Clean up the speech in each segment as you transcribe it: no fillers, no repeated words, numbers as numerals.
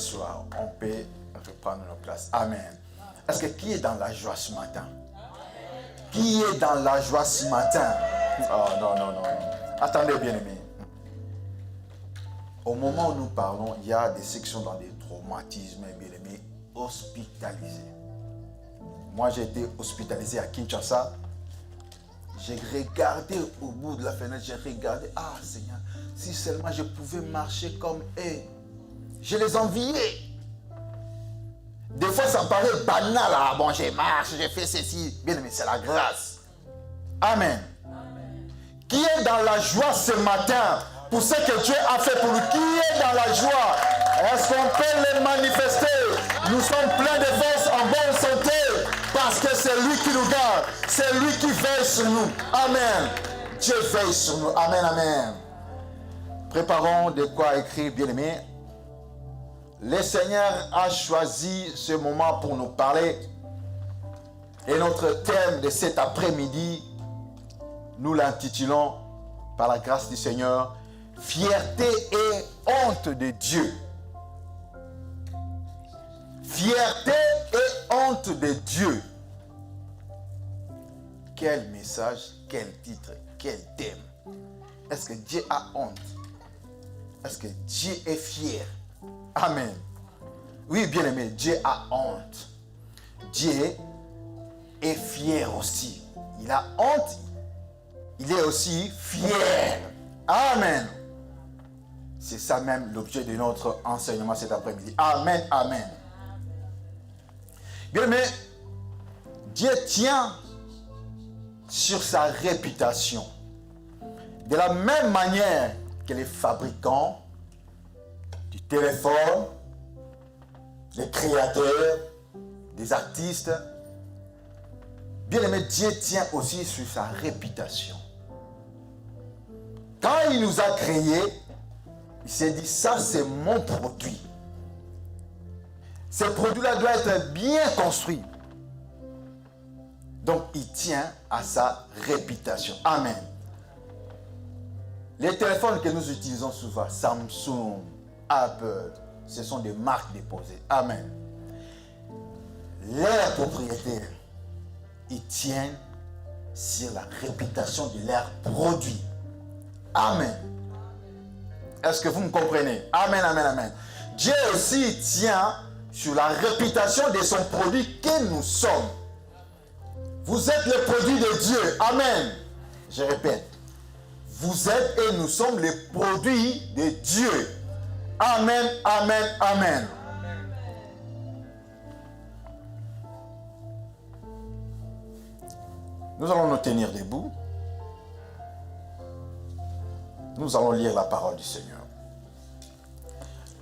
s'asseoir. On peut reprendre nos places. Amen. Est-ce que qui est dans la joie ce matin? Qui est dans la joie ce matin? Oh non, non, non. Attendez, bien-aimés. Au moment où nous parlons, il y a des sections dans des traumatismes, bien-aimés, hospitalisés. Moi, j'ai été hospitalisé à Kinshasa. J'ai regardé au bout de la fenêtre, j'ai regardé. Ah, Seigneur, si seulement je pouvais marcher comme eux. Je les enviais. Des fois, ça paraît banal. Ah bon, je marche, je fais ceci. Bien aimé, c'est la grâce. Amen. Amen. Qui est dans la joie ce matin pour ce que Dieu a fait pour nous? Qui est dans la joie? Est-ce qu'on peut le manifester? Nous sommes pleins de force, en bonne santé, parce que c'est lui qui nous garde. C'est lui qui veille sur nous. Amen. Dieu veille sur nous. Amen, amen. Préparons de quoi écrire, bien-aimés. Le Seigneur a choisi ce moment pour nous parler. Et notre thème de cet après-midi, nous l'intitulons, par la grâce du Seigneur, fierté et honte de Dieu. Fierté et honte de Dieu. Quel message, quel titre, quel thème. Est-ce que Dieu a honte? Est-ce que Dieu est fier? Amen. Oui, bien-aimé, Dieu a honte. Dieu est fier aussi. Il a honte. Il est aussi fier. Amen. C'est ça même l'objet de notre enseignement cet après-midi. Amen, amen. Bien-aimé, Dieu tient sur sa réputation. De la même manière que les fabricants du téléphone, les créateurs, des artistes, bien-aimé, Dieu tient aussi sur sa réputation. Quand il nous a créés, il s'est dit, ça c'est mon produit. Ce produit-là doit être bien construit. Donc il tient à sa réputation. Amen. Les téléphones que nous utilisons souvent, Samsung, Apple, ce sont des marques déposées. Amen. Leurs propriétaires, ils tiennent sur la réputation de leurs produits. Amen. Est-ce que vous me comprenez? Amen, amen, amen. Dieu aussi tient sur la réputation de son produit que nous sommes. Vous êtes le produit de Dieu. Amen. Je répète. Vous êtes et nous sommes les produits de Dieu. Amen, amen, amen. Nous allons nous tenir debout. Nous allons lire la parole du Seigneur.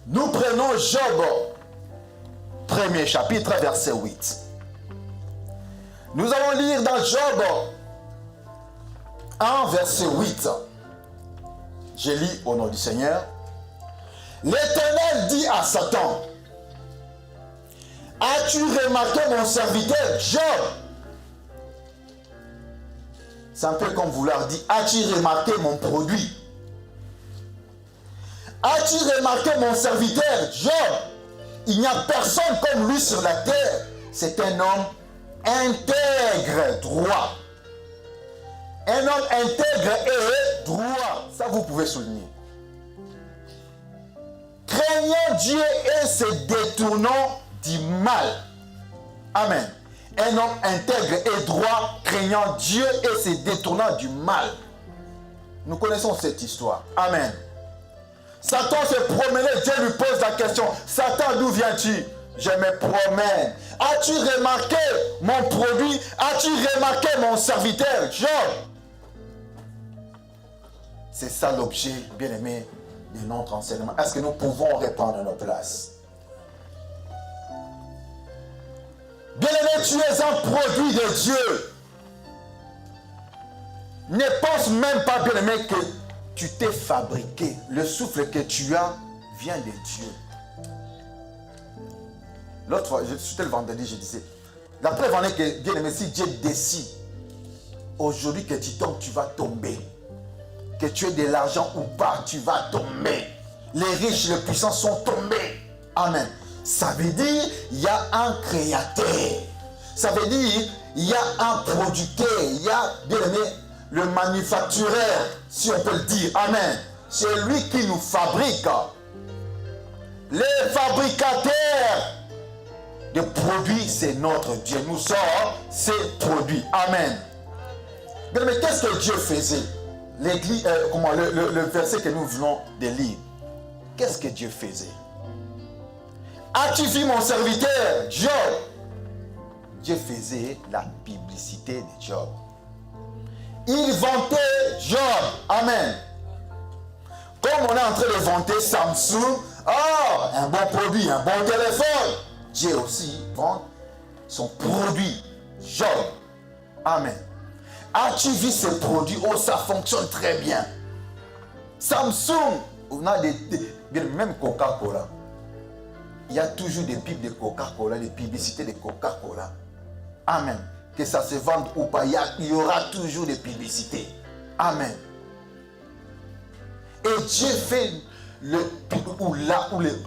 Nous prenons Job, premier chapitre, verset 8. Nous allons lire dans Job 1, verset 8. Je lis au nom du Seigneur. L'Éternel dit à Satan, as-tu remarqué mon serviteur Job? C'est un peu comme vouloir dire, as-tu remarqué mon produit? As-tu remarqué mon serviteur Job? Il n'y a personne comme lui sur la terre. C'est un homme intègre, droit. Un homme intègre et droit. Ça, vous pouvez souligner. Craignant Dieu et se détournant du mal. Amen. Un homme intègre et droit, craignant Dieu et se détournant du mal. Nous connaissons cette histoire. Amen. Satan se promenait, Dieu lui pose la question. Satan, d'où viens-tu? Je me promène. As-tu remarqué mon produit? As-tu remarqué mon serviteur Job? C'est ça l'objet, bien-aimé, de notre enseignement. Est-ce que nous pouvons reprendre nos places? Bien-aimé, tu es un produit de Dieu. Ne pense même pas, bien-aimé, que tu t'es fabriqué. Le souffle que tu as vient de Dieu. L'autre fois, c'était le vendredi, je disais, la preuve en est que, bien-aimé, si Dieu décide aujourd'hui que tu tombes, tu vas tomber. Que tu aies de l'argent ou pas, tu vas tomber. Les riches, les puissants sont tombés. Amen. Ça veut dire, il y a un créateur. Ça veut dire, il y a un producteur. Il y a, bien aimé, le manufactureur, si on peut le dire. Amen. C'est lui qui nous fabrique. Les fabricateurs de produits, c'est notre Dieu. Nous sommes ces produits. Amen. Mais qu'est-ce que Dieu faisait? L'église, le verset que nous venons de lire. Qu'est-ce que Dieu faisait? As-tu vu mon serviteur Job? Dieu faisait la publicité de Job. Il vantait Job. Amen. Comme on est en train de vanter Samsung, oh, un bon produit, un bon téléphone. Dieu aussi vend son produit, Job. Amen. As-tu vu ce produit? Oh, ça fonctionne très bien. Samsung, on a même Coca-Cola. Il y a toujours des pubs de Coca-Cola, des publicités de Coca-Cola. Amen. Que ça se vende ou pas, il y aura toujours des publicités. Amen. Et Dieu fait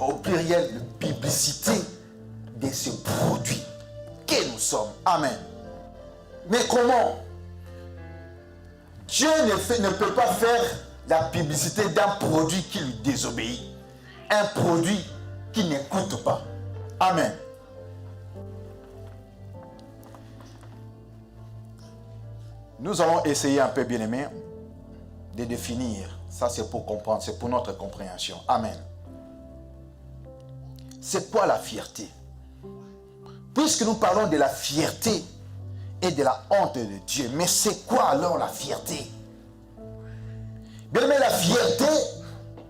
au pluriel, la publicité de ce produit que nous sommes. Amen. Mais comment? Dieu ne peut pas faire la publicité d'un produit qui lui désobéit. Un produit qui n'écoute pas. Amen. Nous allons essayer un peu, bien aimé, de définir. Ça, c'est pour comprendre, c'est pour notre compréhension. Amen. C'est quoi la fierté? Puisque nous parlons de la fierté et de la honte de Dieu, mais c'est quoi alors la fierté? Bien aimé, la fierté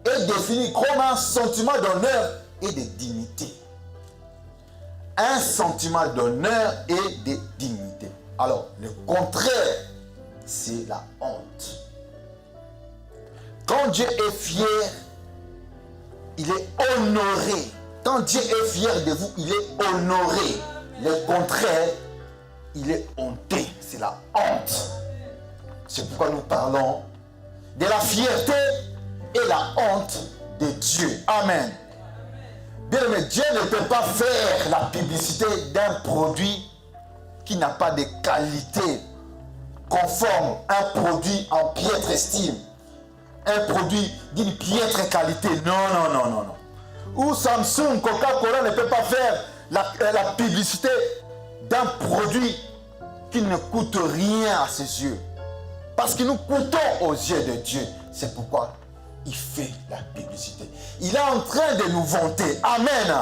est définie comme un sentiment d'honneur et de dignité. Un sentiment d'honneur et de dignité. Alors, le contraire, c'est la honte. Quand Dieu est fier, il est honoré. Quand Dieu est fier de vous, il est honoré. Le contraire, il est honté. C'est la honte. C'est pourquoi nous parlons de la fierté et la honte de Dieu. Amen. Bien aimé, Dieu ne peut pas faire la publicité d'un produit qui n'a pas de qualité conforme, un produit en piètre estime, un produit d'une piètre qualité. Non. Ou Samsung, Coca-Cola ne peut pas faire la publicité d'un produit qui ne coûte rien à ses yeux. Parce que nous coûtons aux yeux de Dieu. C'est pourquoi il fait la publicité. Il est en train de nous vanter. Amen.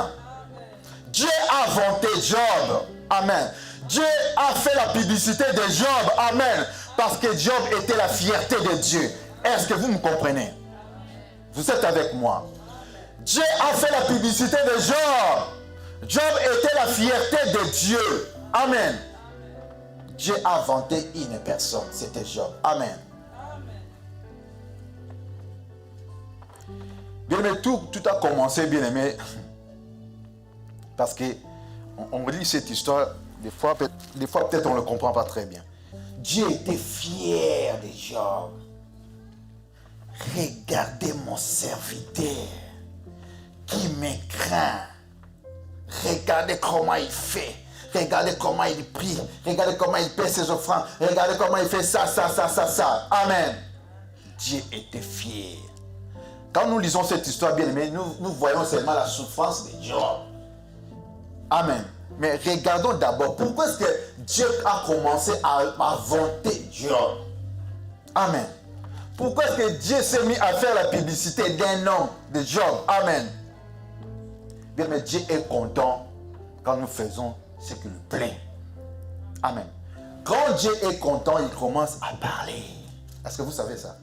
Dieu a vanté Job. Amen. Dieu a fait la publicité de Job. Amen. Parce que Job était la fierté de Dieu. Est-ce que vous me comprenez? Vous êtes avec moi. Dieu a fait la publicité de Job. Job était la fierté de Dieu. Amen. Dieu a vanté une personne. C'était Job. Amen. Bien aimé, tout a commencé, bien aimé. Parce que on lit cette histoire, des fois peut-être on ne le comprend pas très bien. Dieu était fier de Job. Regardez mon serviteur qui me craint. Regardez comment il fait. Regardez comment il prie. Regardez comment il paie ses offrandes. Regardez comment il fait ça. Amen. Dieu était fier. Quand nous lisons cette histoire, bien aimé, nous voyons seulement la souffrance de Job. Amen. Mais regardons d'abord, pourquoi est-ce que Dieu a commencé à vanter Job? Amen. Pourquoi est-ce que Dieu s'est mis à faire la publicité d'un homme, de Job? Amen. Bien, mais Dieu est content quand nous faisons ce qui lui plaît. Amen. Quand Dieu est content, il commence à parler. Est-ce que vous savez ça?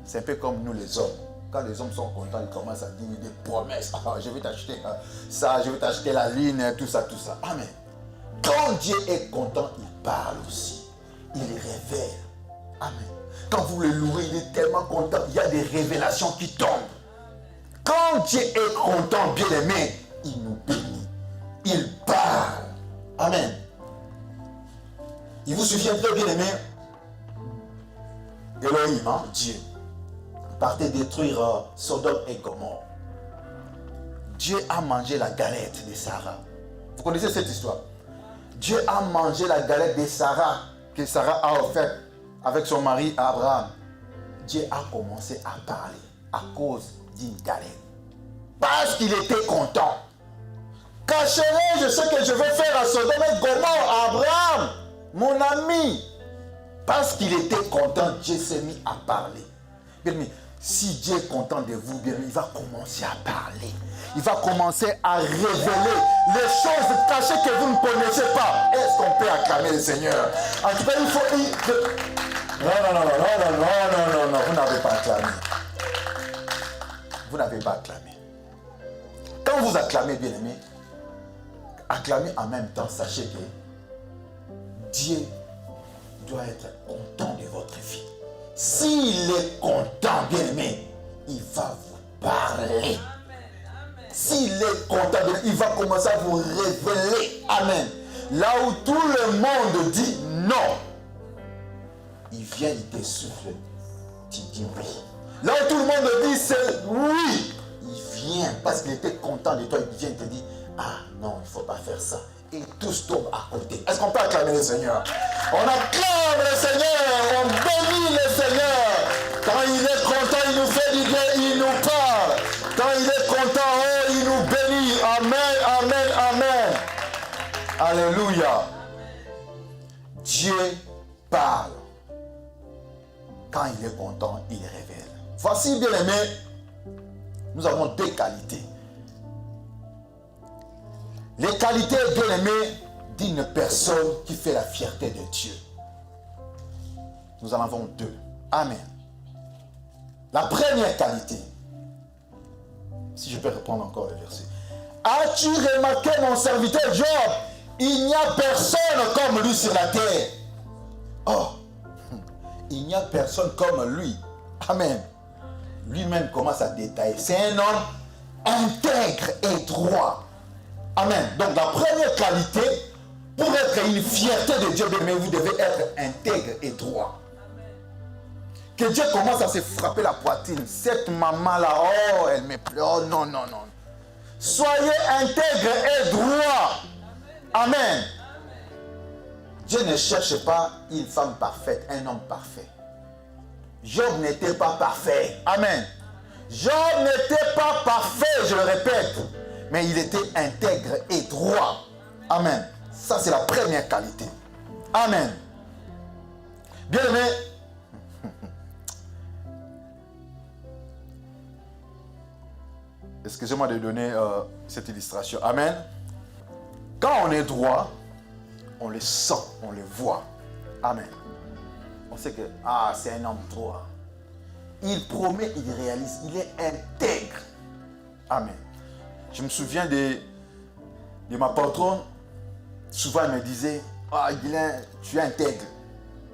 C'est un peu comme nous les hommes. Quand les hommes sont contents, ils commencent à dire des promesses. Ah, je vais t'acheter ça, je vais t'acheter la ligne, tout ça. Amen. Quand Dieu est content, il parle aussi. Il révèle. Amen. Quand vous le louez, il est tellement content. Il y a des révélations qui tombent. Quand Dieu est content, bien aimé, il nous bénit. Il parle. Amen. Il vous souviendrait, bien aimé, Elohim, Dieu, partait détruire Sodome et Gomorrhe. Dieu a mangé la galette de Sarah. Vous connaissez cette histoire? Dieu a mangé la galette de Sarah, que Sarah a offerte avec son mari Abraham. Dieu a commencé à parler à cause d'une galette. Parce qu'il était content. Cacherai-je ce que je vais faire à Sodome et Gomorrhe, à Abraham, mon ami? Parce qu'il était content, Dieu s'est mis à parler. Bien, mais si Dieu est content de vous, bien, il va commencer à parler. Il va commencer à révéler les choses cachées que vous ne connaissez pas. Est-ce qu'on peut acclamer le Seigneur? En tout cas, il faut... Non, vous n'avez pas acclamé. Vous n'avez pas acclamé. Quand vous acclamez, bien-aimé, acclamez en même temps, sachez que Dieu doit être content de votre vie. S'il est content, bien-aimé, il va vous parler. S'il est content, il va commencer à vous révéler. Amen. Là où tout le monde dit non, il vient, il te souffle. Tu dis oui. Là où tout le monde dit c'est oui, il vient parce qu'il était content de toi. Il vient, il te dit ah non, il ne faut pas faire ça. Et tous tombent à côté. Est-ce qu'on peut acclamer le Seigneur? On acclame le Seigneur, on bénit le Seigneur. Quand il est content, il nous fait du bien, il nous parle. Quand il est content, oh, il nous bénit. Amen, amen, amen. Alléluia. Dieu parle. Quand il est content, il révèle. Voici, bien aimé, nous avons deux qualités. Les qualités, bien aimées, d'une personne qui fait la fierté de Dieu. Nous en avons deux. Amen. La première qualité, si je peux reprendre encore le verset. As-tu remarqué mon serviteur Job? Il n'y a personne comme lui sur la terre. Oh, il n'y a personne comme lui. Amen. Lui-même commence à détailler. C'est un homme intègre et droit. Amen. Donc la première qualité, pour être une fierté de Dieu, mais vous devez être intègre et droit. Que Dieu commence à se frapper la poitrine. Cette maman-là, oh, elle me plaît. Oh non, non, non. Soyez intègre et droit. Amen. Dieu ne cherche pas une femme parfaite, un homme parfait. Job n'était pas parfait. Amen. Job n'était pas parfait, je le répète. Mais il était intègre et droit. Amen. Ça, c'est la première qualité. Amen. Bien-aimé, excusez-moi de donner cette illustration. Amen. Quand on est droit, on le sent, on le voit. Amen. On sait que, c'est un homme droit. Il promet, il réalise, il est intègre. Amen. Je me souviens de ma patronne. Souvent, elle me disait, Guilain, tu es intègre.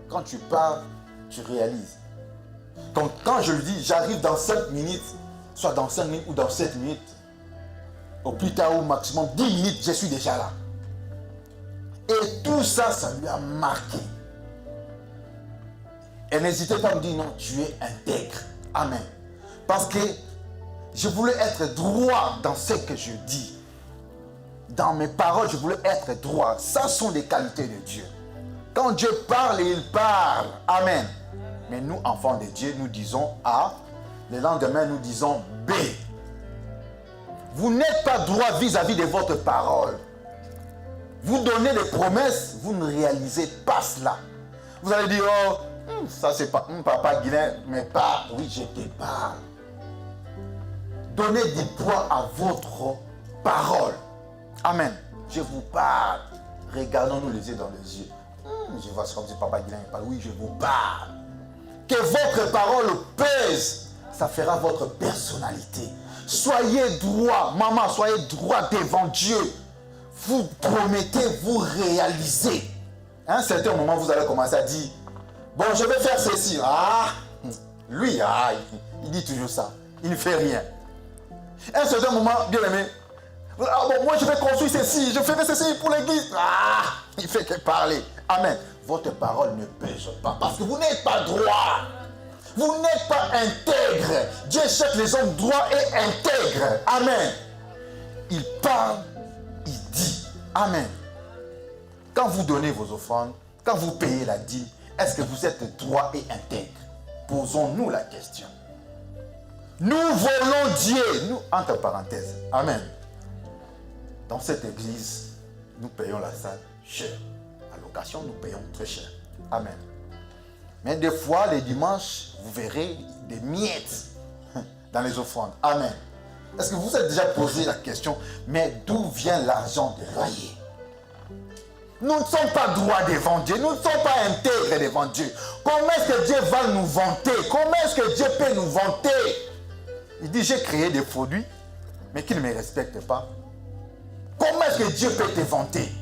Quand tu parles, tu réalises. Donc, quand je lui dis, j'arrive dans 5 minutes, soit dans 5 minutes ou dans 7 minutes, au plus tard au maximum 10 minutes, je suis déjà là. Et tout ça, ça lui a marqué. Elle n'hésitait pas à me dire, non, tu es intègre. Amen. Parce que je voulais être droit dans ce que je dis. Dans mes paroles, je voulais être droit. Ça sont des qualités de Dieu. Quand Dieu parle, il parle. Amen. Mais nous, enfants de Dieu, nous disons A. Le lendemain, nous disons B. Vous n'êtes pas droit vis-à-vis de votre parole. Vous donnez des promesses, vous ne réalisez pas cela. Vous allez dire, oh, ça c'est pas papa Guilain, mais pas, oui, je te parle. Donnez du poids à votre parole. Amen. Je vous parle. Regardons-nous les yeux dans les yeux. Je vois ça comme si papa Guilain parle. Oui, je vous parle. Que votre parole pèse. Ça fera votre personnalité. Soyez droit. Maman, soyez droit devant Dieu. Vous promettez, vous réalisez. À un certain moment, vous allez commencer à dire, bon, je vais faire ceci. Lui, il dit toujours ça. Il ne fait rien. À un certain moment, bien aimé, bon, moi je vais construire ceci, je ferai ceci pour l'église. Il fait que parler. Amen. Votre parole ne pèse pas parce que vous n'êtes pas droit. Vous n'êtes pas intègre. Dieu cherche les hommes droits et intègres. Amen. il parle, il dit. Amen. Quand vous donnez vos offrandes, quand vous payez la dîme, est-ce que vous êtes droit et intègre? Posons-nous la question. Nous voulons Dieu, nous, entre parenthèses. Amen. Dans cette église, nous payons la salle cher. À location, nous payons très cher. Amen. Mais des fois, les dimanches, vous verrez des miettes dans les offrandes. Amen. Est-ce que vous vous êtes déjà posé la question, mais d'où vient l'argent de loyer? Nous ne sommes pas droits devant Dieu, nous ne sommes pas intègres devant Dieu. Comment est-ce que Dieu va nous vanter? Comment est-ce que Dieu peut nous vanter? Il dit, j'ai créé des produits, mais qui ne me respectent pas. Comment est-ce que Dieu peut te vanter?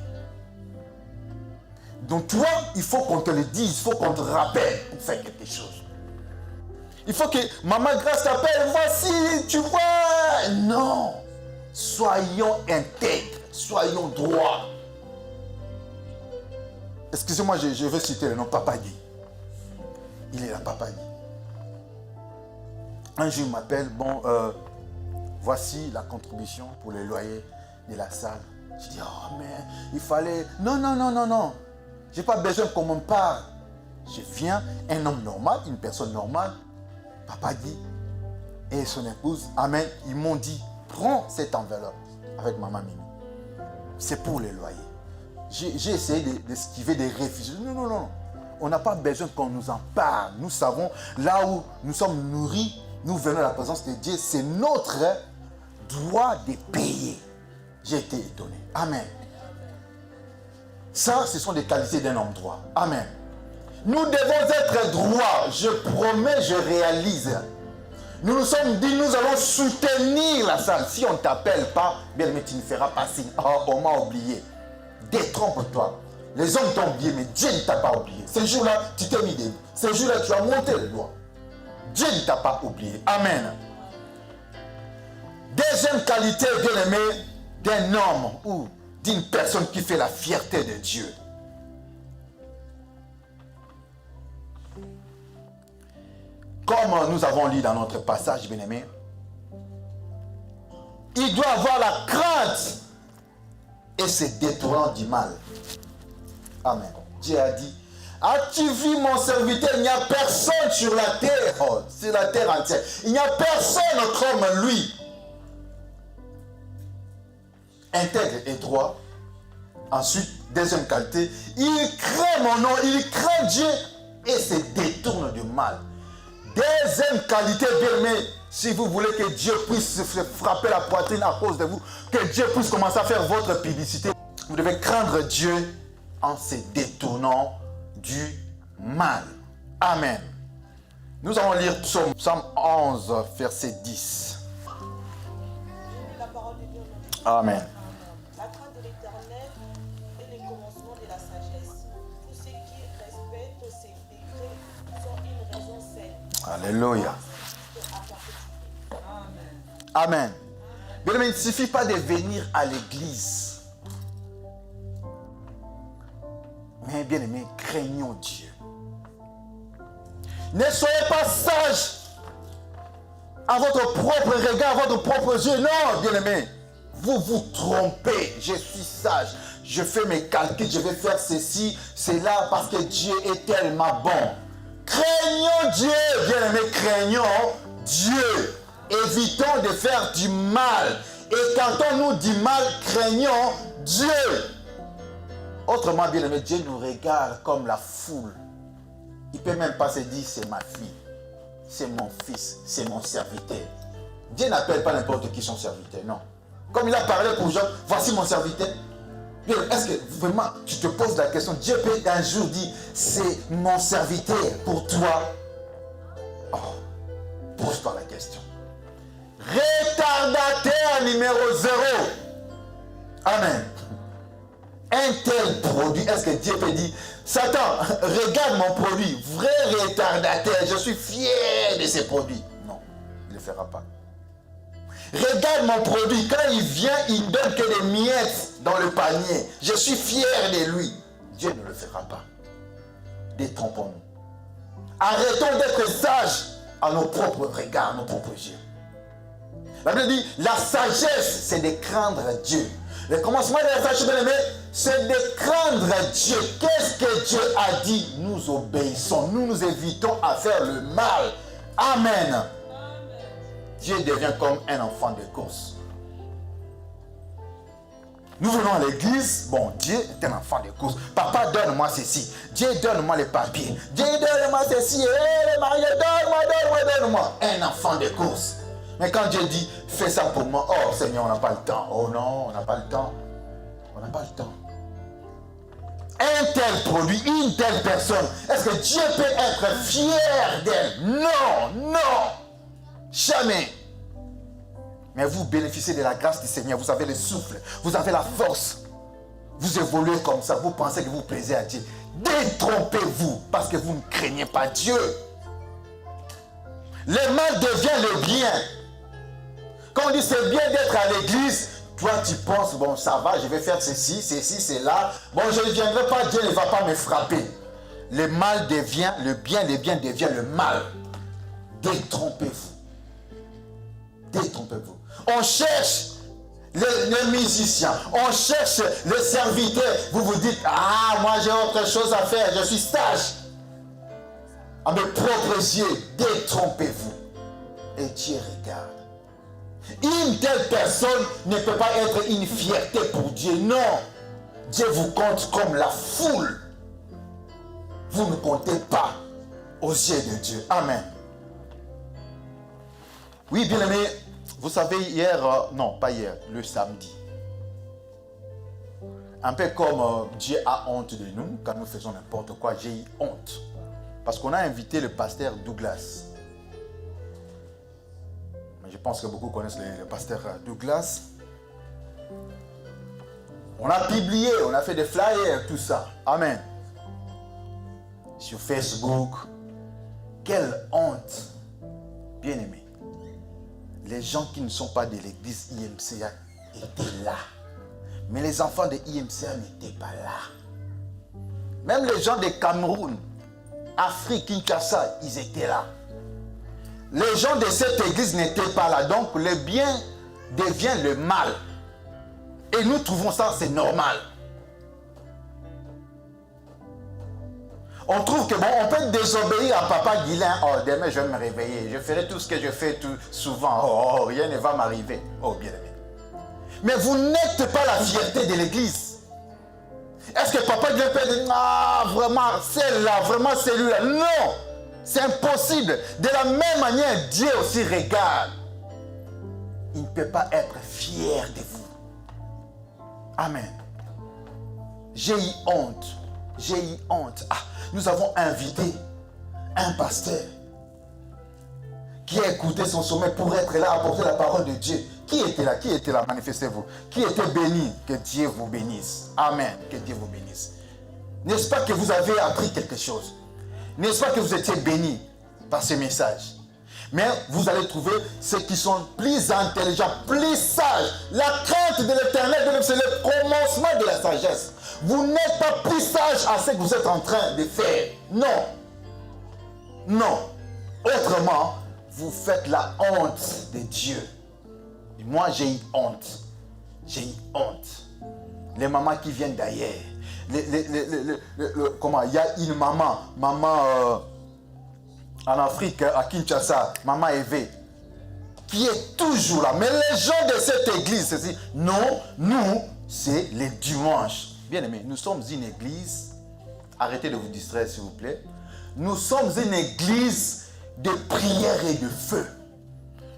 Donc toi, il faut qu'on te le dise, il faut qu'on te rappelle pour faire quelque chose. Il faut que Maman Grâce t'appelle, voici, tu vois. Non. Soyons intègres, soyons droits. Excusez-moi, je veux citer le nom Papa Guy. Il est là, Papa Guy. Un jour, il m'appelle, bon, voici la contribution pour le loyer de la salle. Je dis, oh, mais il fallait... Non. Je n'ai pas besoin qu'on me parle. Je viens, un homme normal, une personne normale, Papa Guy et son épouse, amen, ils m'ont dit, prends cette enveloppe avec Maman Mimi. C'est pour les loyers. J'ai essayé d'esquiver des refus. Non. On n'a pas besoin qu'on nous en parle. Nous savons, là où nous sommes nourris, nous venons à la présence de Dieu. C'est notre droit de payer. J'ai été étonné. Amen. Ça, ce sont des qualités d'un homme droit. Amen. Nous devons être droits. Je promets, je réalise. Nous nous sommes dit, nous allons soutenir la salle. Si on ne t'appelle pas, bien, mais tu ne feras pas signe. Oh, on m'a oublié. Détrompe-toi. Les hommes t'ont oublié, mais Dieu ne t'a pas oublié. Ce jour-là, tu t'es mis debout. Ce jour-là, tu as monté le doigt. Dieu ne t'a pas oublié. Amen. Deuxième qualité, bien aimé, d'un homme ou d'une personne qui fait la fierté de Dieu. Comme nous avons lu dans notre passage, bien aimé, il doit avoir la crainte et se détournant du mal. Amen. Dieu a dit, as-tu vu mon serviteur? Il n'y a personne sur la terre, sur la terre entière. Il n'y a personne comme lui. Intègre et droit. Ensuite, deuxième qualité, il craint mon nom, il craint Dieu et se détourne du mal. Deuxième qualité, bien aimé, si vous voulez que Dieu puisse se frapper la poitrine à cause de vous, que Dieu puisse commencer à faire votre publicité, vous devez craindre Dieu en se détournant du mal. Amen. Nous allons lire Psaume 11, verset 10. Amen. La crainte de l'Éternel est le commencement de la sagesse. Tous ceux qui respectent ses décrets sont une raison saine. Alléluia. Amen. Bien aimé, il ne suffit pas de venir à l'église. Mais bien aimé, craignons Dieu. Ne soyez pas sages à votre propre regard, à votre propre yeux. Non, bien aimé. Vous vous trompez. Je suis sage. Je fais mes calculs. Je vais faire ceci, cela parce que Dieu est tellement bon. Craignons Dieu. Bien aimé, craignons Dieu. Évitons de faire du mal. Et quand on nous dit mal, craignons Dieu. Autrement, bien aimé, Dieu nous regarde comme la foule. Il ne peut même pas se dire, c'est ma fille, c'est mon fils, c'est mon serviteur. Dieu n'appelle pas n'importe qui son serviteur, non. Comme il a parlé pour Jean, voici mon serviteur. Est-ce que vraiment tu te poses la question, Dieu peut un jour dire, c'est mon serviteur pour toi? Oh, pose-toi la question. Retardataire numéro 0. Amen. Un tel produit, est-ce que Dieu peut dire, Satan, regarde mon produit, vrai retardataire, je suis fier de ces produits. Non, il ne le fera pas. Regarde mon produit, quand il vient, il ne donne que des miettes dans le panier. Je suis fier de lui. Dieu ne le fera pas. Détrompons-nous. Arrêtons d'être sages à nos propres regards, à nos propres yeux. La Bible dit, la sagesse, c'est de craindre Dieu. Le commencement de la sagesse, bien aimé, c'est de craindre Dieu. Qu'est-ce que Dieu a dit? Nous obéissons, nous nous évitons à faire le mal. Amen. Dieu devient comme un enfant de course. Nous venons à l'église, bon, Dieu est un enfant de course. Papa, donne-moi ceci. Dieu, donne-moi les papiers. Dieu, donne-moi ceci. Les mariés, donne-moi. Un enfant de course. Mais quand Dieu dit, fais ça pour moi, oh Seigneur, on n'a pas le temps. Oh non, on n'a pas le temps. On n'a pas le temps. Un tel produit, une telle personne, est-ce que Dieu peut être fier d'elle? Non, non. Jamais. Mais vous bénéficiez de la grâce du Seigneur. Vous avez le souffle. Vous avez la force. Vous évoluez comme ça. Vous pensez que vous plaisez à Dieu. Détrompez-vous parce que vous ne craignez pas Dieu. Le mal devient le bien. Quand on dit c'est bien d'être à l'église, toi tu penses, bon ça va, je vais faire ceci, cela. Bon, je ne viendrai pas, Dieu ne va pas me frapper. Le mal devient le bien devient le mal. Détrompez-vous. Détrompez-vous. On cherche les musiciens, on cherche les serviteurs. Vous vous dites, ah, moi j'ai autre chose à faire, je suis sage. À mes propres yeux, détrompez-vous. Et Dieu regarde. Une telle personne ne peut pas être une fierté pour Dieu. Non. Dieu vous compte comme la foule. Vous ne comptez pas aux yeux de Dieu. Amen. Oui, bien aimé. Vous savez, hier, non, pas hier, le samedi. Un peu comme Dieu a honte de nous, quand nous faisons n'importe quoi, j'ai eu honte. Parce qu'on a invité le pasteur Douglas. Je pense que beaucoup connaissent le pasteur Douglas. On a publié, on a fait des flyers, tout ça. Amen. Sur Facebook. Quelle honte. Bien aimé. Les gens qui ne sont pas de l'église IMCA étaient là. Mais les enfants de IMCA n'étaient pas là. Même les gens de Cameroun, Afrique, Kinshasa, ils étaient là. Les gens de cette église n'étaient pas là. Donc le bien devient le mal. Et nous trouvons ça, c'est normal. On trouve que bon, on peut désobéir à Papa Guilain. Oh, demain je vais me réveiller. Je ferai tout ce que je fais tout souvent. Oh, rien ne va m'arriver. Oh, bien aimé. Mais vous n'êtes pas la fierté de l'église. Est-ce que Papa Guilain peut dire, ah, vraiment, celle-là, vraiment celui-là? Non, c'est impossible. De la même manière, Dieu aussi regarde. Il ne peut pas être fier de vous. Amen. J'ai eu honte. J'ai eu honte. Ah, nous avons invité un pasteur qui a écouté son sommet pour être là, apporter la parole de Dieu. Qui était là? Qui était là? Manifestez-vous. Qui était béni? Que Dieu vous bénisse. Amen. Que Dieu vous bénisse. N'est-ce pas que vous avez appris quelque chose? N'est-ce pas que vous étiez béni par ce message? Mais vous allez trouver ceux qui sont plus intelligents, plus sages. La crainte de l'Éternel, c'est le commencement de la sagesse. Vous n'êtes pas plus sage à ce que vous êtes en train de faire. Non. Non. Autrement, vous faites la honte de Dieu. Et moi, j'ai eu honte. J'ai eu honte. Les mamans qui viennent d'ailleurs. Comment? Il y a une maman en Afrique, à Kinshasa, maman Eve, qui est toujours là. Mais les gens de cette église, c'est dit, non, nous, c'est les dimanches. Bien aimé, nous sommes une église, arrêtez de vous distraire s'il vous plaît, nous sommes une église de prière et de feu.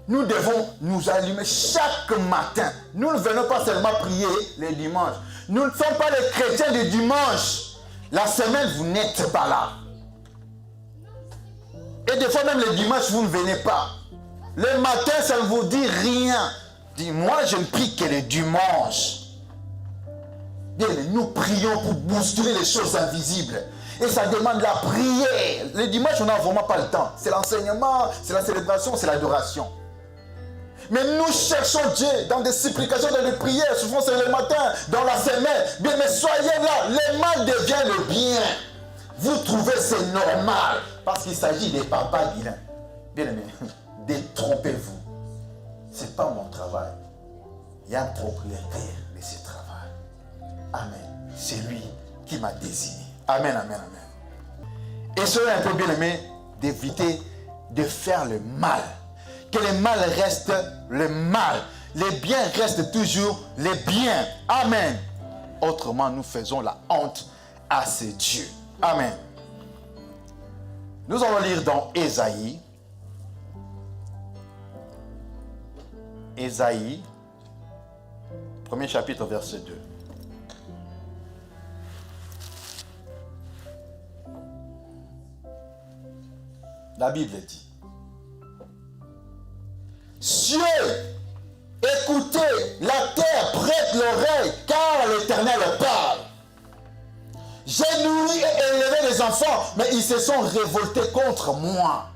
Nous devons nous allumer chaque matin. Nous ne venons pas seulement prier les dimanches. Nous ne sommes pas les chrétiens du dimanche. La semaine, vous n'êtes pas là. Et des fois même le dimanche, vous ne venez pas. Le matin, ça ne vous dit rien. Dis-moi, je ne prie que le dimanche. Nous prions pour bousculer les choses invisibles. Et ça demande la prière. Le dimanche, on n'a vraiment pas le temps. C'est l'enseignement, c'est la célébration, c'est l'adoration. Mais nous cherchons Dieu dans des supplications, dans des prières. Souvent c'est le matin, dans la semaine. Bien, mais soyez là. Le mal devient le bien. Vous trouvez c'est normal. Parce qu'il s'agit des papas Guilain. Bien aimé, détrompez-vous. Ce n'est pas mon travail. Il y a un propriétaire de ce travail. Amen. C'est lui qui m'a désigné. Amen, amen, amen. Et cela un peu bien aimé d'éviter de faire le mal. Que le mal reste le mal. Les biens restent toujours les biens. Amen. Autrement, nous faisons la honte à ce Dieu. Amen. Nous allons lire dans Ésaïe. Ésaïe, premier chapitre, verset 2. La Bible dit: cieux, écoutez, la terre prête l'oreille, car l'Éternel parle. J'ai nourri et élevé les enfants, mais ils se sont révoltés contre moi.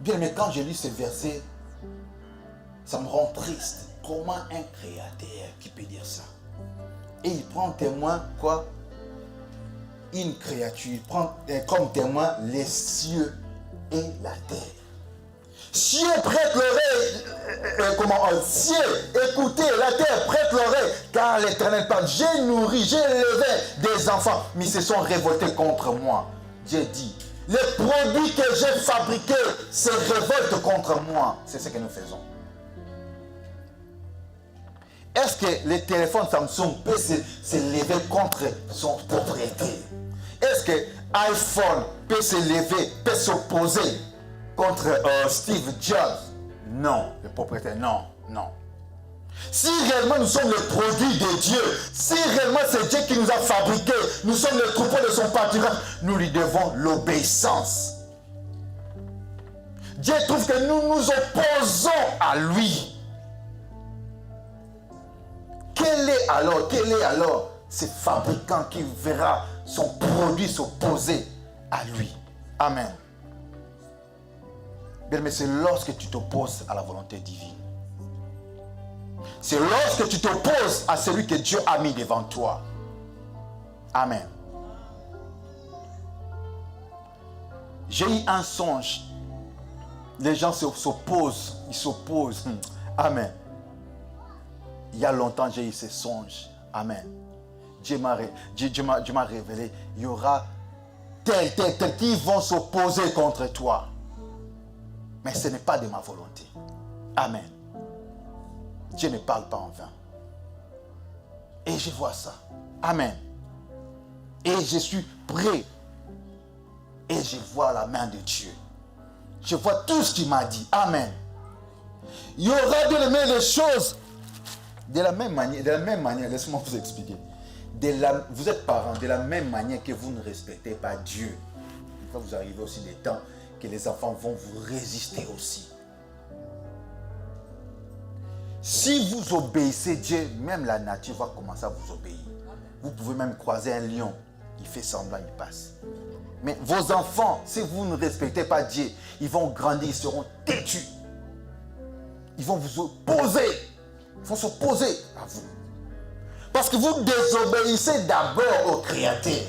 Bien, mais quand je lis ce verset, ça me rend triste. Comment un créateur qui peut dire ça? Et il prend témoin quoi? Une créature. Il prend comme témoin les cieux et la terre. Cieux, prête l'oreille. Cieux, écoutez, la terre prête l'oreille, car l'Éternel parle. J'ai nourri, j'ai élevé des enfants, mais ils se sont révoltés contre moi. Dieu dit: les produits que j'ai fabriqués se révoltent contre moi. C'est ce que nous faisons. Est-ce que le téléphone Samsung peut se lever contre son propriétaire? Est-ce que iPhone peut se lever, peut s'opposer contre Steve Jobs? Non, le propriétaire, non, non. Si réellement nous sommes le produit de Dieu, si réellement c'est Dieu qui nous a fabriqués, nous sommes le troupeau de son pâturage, nous lui devons l'obéissance. Dieu trouve que nous nous opposons à lui. Quel est alors ce fabricant qui verra son produit s'opposer à lui? Amen. Bien, mais c'est lorsque tu t'opposes à la volonté divine. C'est lorsque tu t'opposes à celui que Dieu a mis devant toi. Amen. J'ai eu un songe. Les gens s'opposent. Ils s'opposent. Amen. Il y a longtemps, j'ai eu ce songe. Amen. Dieu m'a révélé. Il y aura tel qui vont s'opposer contre toi. Mais ce n'est pas de ma volonté. Amen. Dieu ne parle pas en vain. Et je vois ça. Amen. Et je suis prêt. Et je vois la main de Dieu. Je vois tout ce qu'il m'a dit. Amen. Il y aura bien aimé les choses de la même manière, laissez-moi vous expliquer. Vous êtes parents, de la même manière que vous ne respectez pas Dieu. Il va vous arriver aussi des temps que les enfants vont vous résister aussi. Si vous obéissez Dieu, même la nature va commencer à vous obéir. Vous pouvez même croiser un lion, il fait semblant, il passe. Mais vos enfants, si vous ne respectez pas Dieu, ils vont grandir, ils seront têtus. Ils vont vous opposer. Ils vont s'opposer à vous. Parce que vous désobéissez d'abord au Créateur.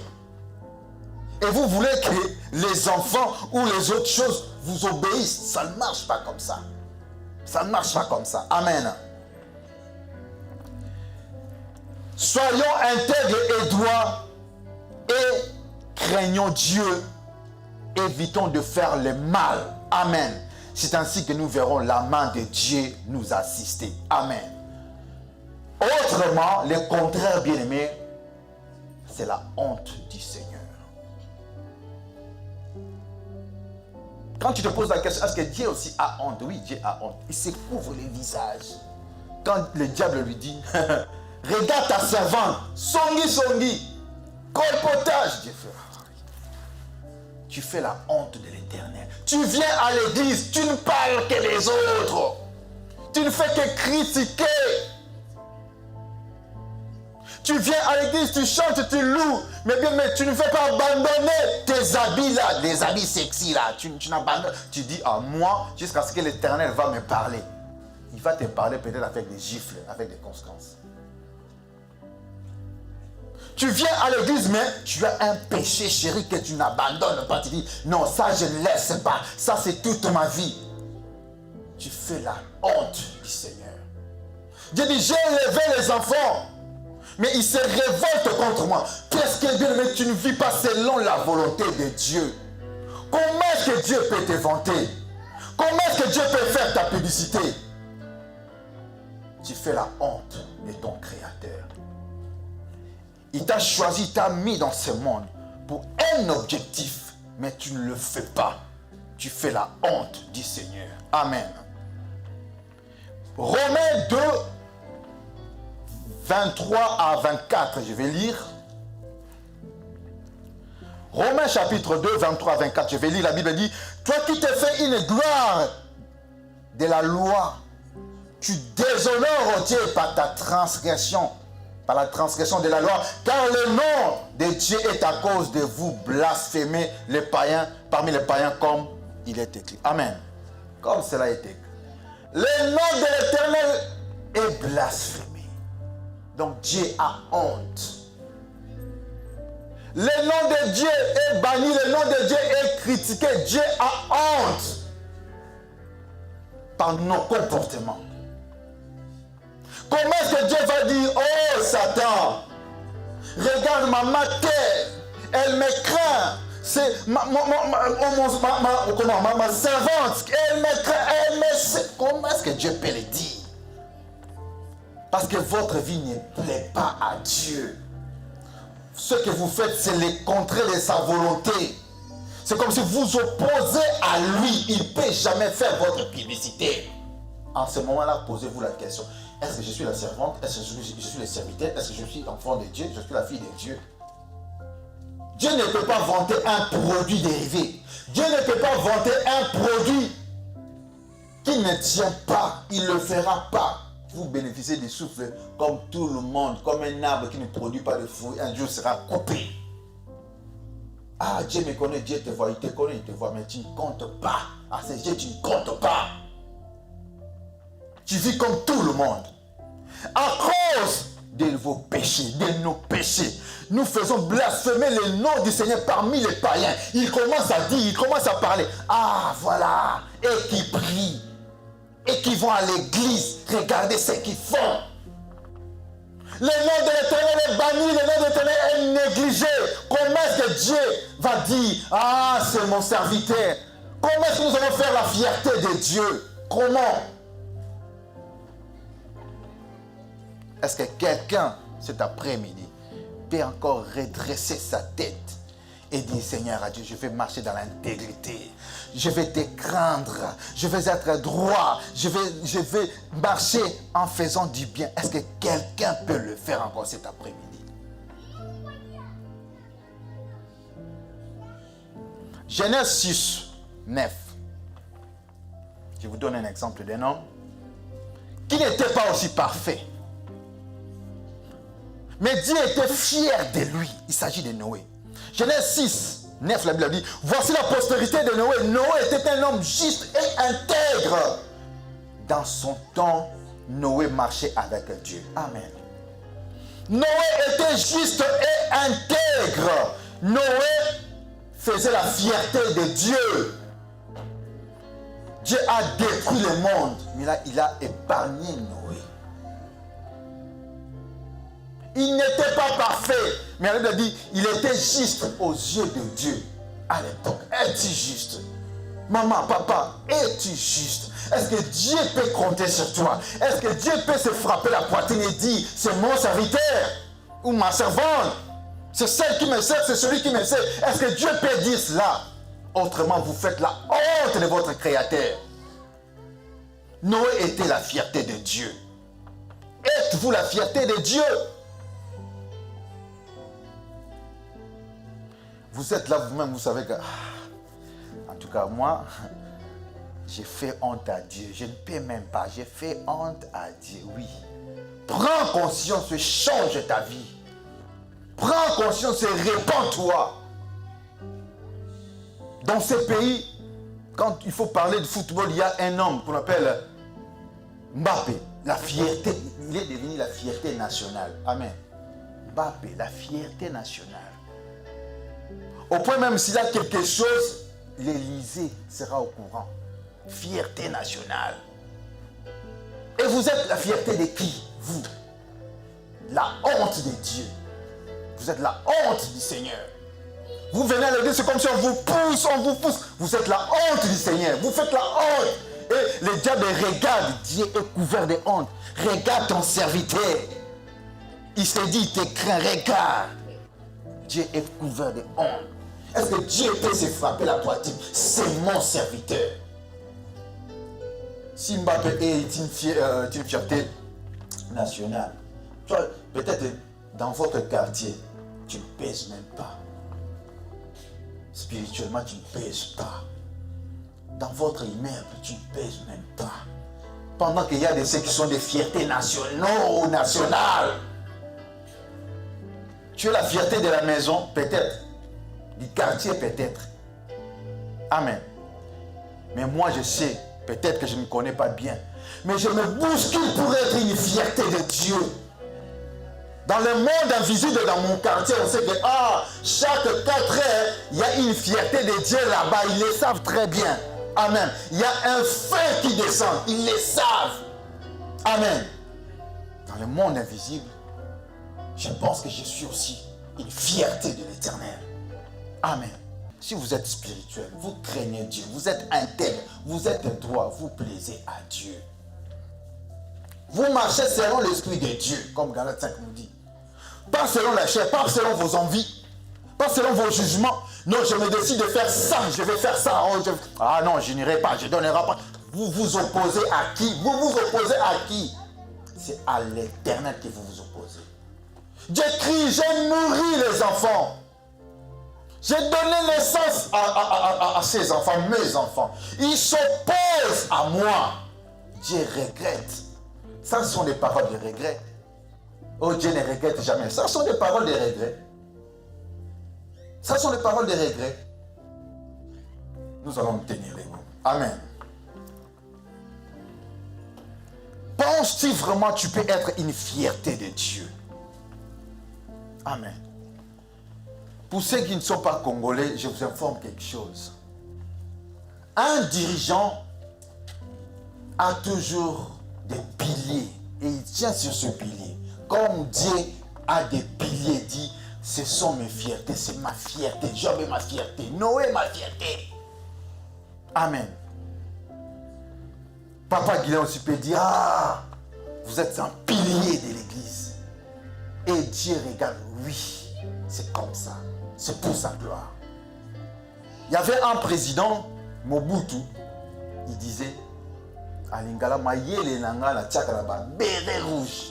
Et vous voulez que les enfants ou les autres choses vous obéissent. Ça ne marche pas comme ça. Ça ne marche pas comme ça. Amen. Soyons intègres et droits et craignons Dieu. Évitons de faire le mal. Amen. C'est ainsi que nous verrons la main de Dieu nous assister. Amen. Autrement, le contraire, bien-aimé, c'est la honte du Seigneur. Quand tu te poses la question, est-ce que Dieu aussi a honte? Oui, Dieu a honte. Il se couvre les visages. Quand le diable lui dit, regarde ta servante, songi, colpotage, Dieu fait, tu fais la honte de l'Éternel. Tu viens à l'église, tu ne parles que les autres. Tu ne fais que critiquer. Tu viens à l'église, tu chantes, tu loues, mais tu ne fais pas abandonner tes habits là, les habits sexy là. Tu n'abandonnes. Tu dis à moi jusqu'à ce que l'Éternel va me parler. Il va te parler peut-être avec des gifles, avec des conséquences. Tu viens à l'église, mais tu as un péché chéri que tu n'abandonnes pas. Tu dis, non, ça je ne laisse pas. Ça c'est toute ma vie. tu fais la honte du Seigneur. Dieu dit, j'ai élevé les enfants, mais ils se révoltent contre moi. Qu'est-ce que Dieu, mais tu ne vis pas selon la volonté de Dieu. Comment est-ce que Dieu peut te vanter? Comment est-ce que Dieu peut faire ta publicité? Tu fais la honte de ton Créateur. Il t'a choisi, il t'a mis dans ce monde pour un objectif, mais tu ne le fais pas. Tu fais la honte du Seigneur. Amen. Romains 2, 23 à 24, je vais lire. Romains chapitre 2, 23 à 24, je vais lire. La Bible dit, toi qui te fais une gloire de la loi, tu déshonores Dieu par ta transgression, par la transgression de la loi, car le nom de Dieu est à cause de vous blasphémer les païens, parmi les païens, comme il est écrit. Amen. Comme cela est écrit. Le nom de l'Éternel est blasphémé. Donc Dieu a honte. Le nom de Dieu est banni, le nom de Dieu est critiqué. Dieu a honte par nos comportements. Comment est-ce que Dieu va dire, oh Satan, regarde ma terre, elle me craint. C'est ma servante, elle me craint, elle me... Comment est-ce que Dieu peut le dire? Parce que votre vie ne plaît pas à Dieu. Ce que vous faites, c'est le contraire de sa volonté. C'est comme si vous opposez à lui. Il ne peut jamais faire votre publicité. En ce moment-là, posez-vous la question. Est-ce que je suis la servante? Est-ce que je suis le serviteur? Est-ce que je suis l'enfant de Dieu? Je suis la fille de Dieu? Dieu ne peut pas vanter un produit dérivé. Dieu ne peut pas vanter un produit qui ne tient pas. Il ne le fera pas. Vous bénéficiez du souffle comme tout le monde, comme un arbre qui ne produit pas de fruits, un jour sera coupé. Ah, Dieu me connaît, Dieu te voit, il te connaît, il te voit, mais tu ne comptes pas. À ces yeux, tu ne comptes pas. Tu vis comme tout le monde. À cause de vos péchés, de nos péchés, nous faisons blasphémer le nom du Seigneur parmi les païens. Il commence à dire, il commence à parler. Ah, voilà, et qui prient. Et qui vont à l'église, regardez ce qu'ils font. Le nom de l'Éternel est banni, le nom de l'Éternel est négligé. Comment est-ce que Dieu va dire, ah, c'est mon serviteur? Comment est-ce que nous allons faire la fierté de Dieu? Comment? Est-ce que quelqu'un, cet après-midi, peut encore redresser sa tête et dire, Seigneur à Dieu, je vais marcher dans l'intégrité. Je vais te craindre. Je vais être droit. Je vais marcher en faisant du bien. Est-ce que quelqu'un peut le faire encore cet après-midi? Genèse 6, 9. Je vous donne un exemple d'un homme qui n'était pas aussi parfait. Mais Dieu était fier de lui. Il s'agit de Noé. Genèse 6, 9, la Bible dit, voici la postérité de Noé. Noé était un homme juste et intègre. Dans son temps, Noé marchait avec Dieu. Amen. Noé était juste et intègre. Noé faisait la fierté de Dieu. Dieu a détruit le monde, mais là, il a épargné Noé. Il n'était pas parfait, mais la Bible dit, il était juste aux yeux de Dieu. À l'époque, es-tu juste? Maman, papa, es-tu juste? Est-ce que Dieu peut compter sur toi? Est-ce que Dieu peut se frapper la poitrine et dire, c'est mon serviteur ou ma servante? C'est celle qui me sert, c'est celui qui me sert. Est-ce que Dieu peut dire cela? Autrement, vous faites la honte de votre Créateur. Noé était la fierté de Dieu. Êtes-vous la fierté de Dieu? Vous êtes là vous-même, vous savez que... En tout cas, moi, j'ai fait honte à Dieu. Je ne peux même pas. J'ai fait honte à Dieu, oui. Prends conscience et change ta vie. Prends conscience et répands-toi. Dans ces pays, quand il faut parler de football, il y a un homme qu'on appelle Mbappé. La fierté, il est devenu la fierté nationale. Amen. Mbappé, la fierté nationale. Au point même s'il y a quelque chose, l'Élysée sera au courant. Fierté nationale. Et vous êtes la fierté de qui? Vous. La honte de Dieu. Vous êtes la honte du Seigneur. Vous venez à l'église, c'est comme si on vous pousse, on vous pousse. Vous êtes la honte du Seigneur. Vous faites la honte. Et le diable regarde. Dieu est couvert de honte. Regarde ton serviteur. Il s'est dit, il te craint, regarde. Dieu est couvert de honte. Est-ce que Dieu peut se frapper la poitrine? C'est mon serviteur. Si Mbappé est une fierté nationale, toi, peut-être dans votre quartier, tu ne pèses même pas. Spirituellement, tu ne pèses pas. Dans votre immeuble, tu ne pèses même pas. Pendant qu'il y a de ceux qui sont des fiertés nationales. Tu es la fierté de la maison, peut-être. Du quartier, peut-être. Amen. Mais moi, je sais, peut-être que je ne connais pas bien, mais je me bouscule pour être une fierté de Dieu. Dans le monde invisible, dans mon quartier, on sait que chaque 4 heures, il y a une fierté de Dieu là-bas. Ils le savent très bien. Amen. Il y a un feu qui descend. Ils le savent. Amen. Dans le monde invisible, je pense que je suis aussi une fierté de l'Éternel. Amen. Si vous êtes spirituel, vous craignez Dieu, vous êtes intègre, vous êtes droit, vous plaisez à Dieu. Vous marchez selon l'Esprit de Dieu, comme Galates 5 nous dit. Pas selon la chair, pas selon vos envies, pas selon vos jugements. Non, je me décide de faire ça, je vais faire ça. Ah non, je n'irai pas, je ne donnerai pas. Vous vous opposez à qui? Vous vous opposez à qui? C'est à l'Éternel que vous vous opposez. Dieu crie, j'ai nourri les enfants. J'ai donné naissance à ces enfants, mes enfants. Ils s'opposent à moi. Dieu regrette. Ça sont des paroles de regret. Oh, Dieu ne regrette jamais. Ça sont des paroles de regret. Ça sont des paroles de regret. Nous allons tenir les mots. Amen. Penses-tu vraiment que tu peux être une fierté de Dieu? Amen. Pour ceux qui ne sont pas congolais, je vous informe quelque chose. Un dirigeant a toujours des piliers et il tient sur ce pilier. Comme Dieu a des piliers, dit, ce sont mes fiertés, c'est ma fierté. Job est ma fierté, Noé ma fierté. Amen. Papa Guilain aussi peut dire, vous êtes un pilier de l'église. Et Dieu regarde, oui, c'est comme ça. C'est pour sa gloire. Il y avait un président, Mobutu, il disait, Alingala mayele nangala tchakalaba, béret rouge.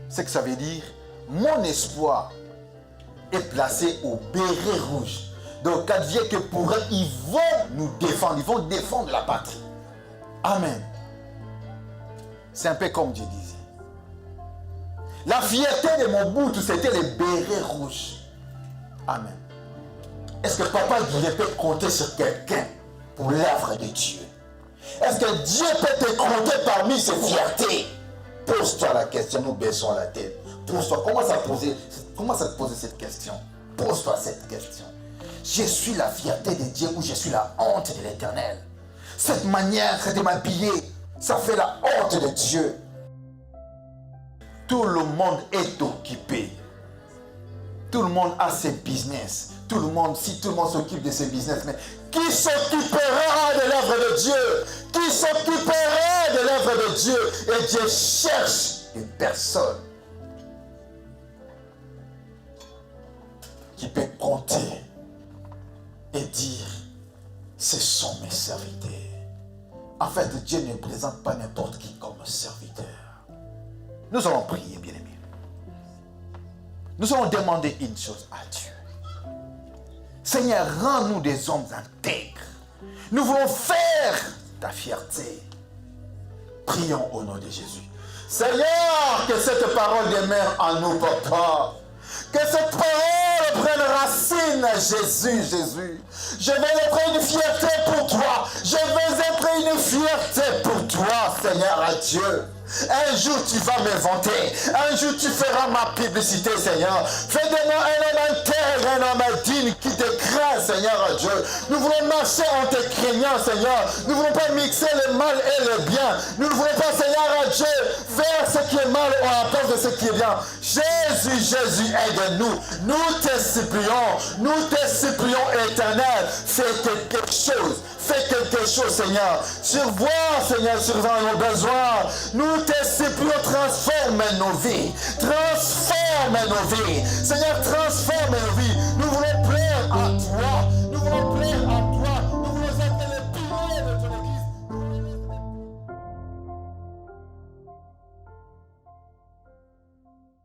C'est que ça veut dire, mon espoir est placé au béret rouge. Donc, adviens que pour eux, ils vont nous défendre, ils vont défendre la patrie. Amen. C'est un peu comme Dieu disait. La fierté de Mobutu, c'était les bérets rouges. Amen. Est-ce que Papa Guilain peut compter sur quelqu'un pour l'œuvre de Dieu? Est-ce que Dieu peut te compter parmi ses fiertés? Pose-toi la question, nous baissons la tête. Pose-toi, commence à te poser cette question. Pose-toi cette question. Je suis la fierté de Dieu ou je suis la honte de l'Éternel? Cette manière de m'habiller, ça fait la honte de Dieu. Tout le monde est occupé. Tout le monde a ses business. Tout le monde, si tout le monde s'occupe de ses business, mais qui s'occupera de l'œuvre de Dieu? Qui s'occupera de l'œuvre de Dieu? Et Dieu cherche une personne qui peut compter et dire, ce sont mes serviteurs. En fait, Dieu ne présente pas n'importe qui comme serviteur. Nous allons prier, bien-aimés. Nous allons demander une chose à Dieu. Seigneur, rends-nous des hommes intègres. Nous voulons faire ta fierté. Prions au nom de Jésus. Seigneur, que cette parole demeure en nous, Papa. Que cette parole prenne racine, Jésus, Jésus. Je vais être une fierté pour toi. Je vais être une fierté pour toi, Seigneur, à Dieu. Un jour, tu vas m'inventer. Un jour, tu feras ma publicité, Seigneur. Fais de moi un homme intègre, un homme digne qui te craint, Seigneur Dieu. Nous voulons marcher en te craignant, Seigneur. Nous ne voulons pas mixer le mal et le bien. Nous ne voulons pas, Seigneur Dieu, faire ce qui est mal ou à la place de ce qui est bien. Jésus, Jésus, aide-nous. Nous te supplions, Éternel. Fais quelque chose. Fais quelque chose, Seigneur. Survois, Seigneur, survois nos besoins. Nous te supplions, transforme nos vies. Transforme nos vies. Seigneur, transforme nos vies.